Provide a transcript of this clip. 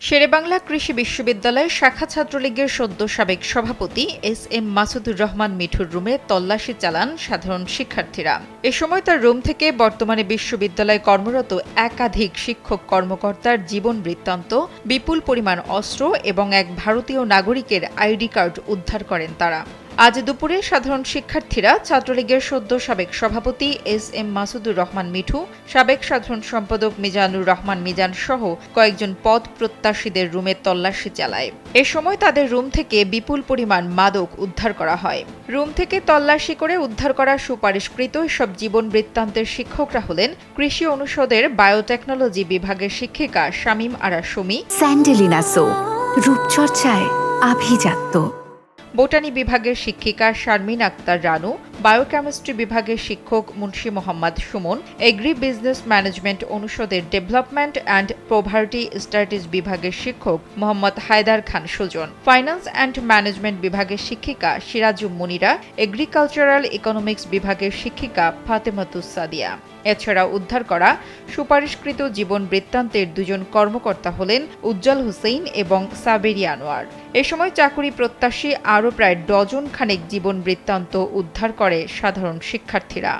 শেরেবাংলা কৃষি বিশ্ববিদ্যালয়ের শাখা ছাত্রলীগের সদ্য সাবেক সভাপতি এস.এম. মাসুদুর রহমান মিঠুর রুমে তল্লাশি চালান সাধারণ শিক্ষার্থীরা। এ সময় তার রুম থেকে বর্তমানে বিশ্ববিদ্যালয়ে কর্মরত একাধিক শিক্ষক কর্মকর্তার জীবন বৃত্তান্ত, বিপুল পরিমাণ অস্ত্র এবং এক ভারতীয় নাগরিকের আইডি কার্ড উদ্ধার করেন তারা। আজ দুপুরে সাধারণ শিক্ষার্থীরা ছাত্রলীগের সদ্য সাবেক সভাপতি এস.এম. মাসুদুর রহমান মিঠু, সাবেক সাধারণ সম্পাদক মিজানুর রহমান মিজান সহ কয়েকজন পদ প্রত্যাশীদের রুমে তল্লাশি চালায়। এ সময় তাদের রুম থেকে বিপুল পরিমাণ মাদক উদ্ধার করা হয়। রুম থেকে তল্লাশি করে উদ্ধার করা সুপারিশকৃত এসব জীবন বৃত্তান্তের শিক্ষকরা হলেন কৃষি অনুষদের বায়োটেকনোলজি বিভাগের শিক্ষিকা শামীম আরা সুমি, স্যান্ডেলিনা সো, রূপচর্চায় আভিজাত্য, বোটানি বিভাগের শিক্ষিকা শারমিন আক্তার রানু, বায়োকেমিস্ট্রি বিভাগের শিক্ষক Munshi Mohammad Suman, agri business management অনুষদের ডেভেলপমেন্ট অ্যান্ড পভার্টি স্টাডিজ বিভাগের শিক্ষক Mohammad Haider Khan Sujan, finance and management বিভাগের শিক্ষিকা সিরাজুম মুনিরা, এগ্রিকালচারাল ইকোনমিক্স বিভাগের শিক্ষিকা ফাতেমাতুস সাদিয়া। এছাড়া উদ্ধার করা সুপারিশকৃত জীবন বৃত্তান্তের দুজন কর্মকর্তা হলেন উজ্জ্বল হোসেন এবং সাবেরি আনোয়ার। এ সময় চাকুরি প্রত্যাশী আরও প্রায় ডজন খানেক জীবন বৃত্তান্ত উদ্ধার করে সাধারণ শিক্ষার্থীরা।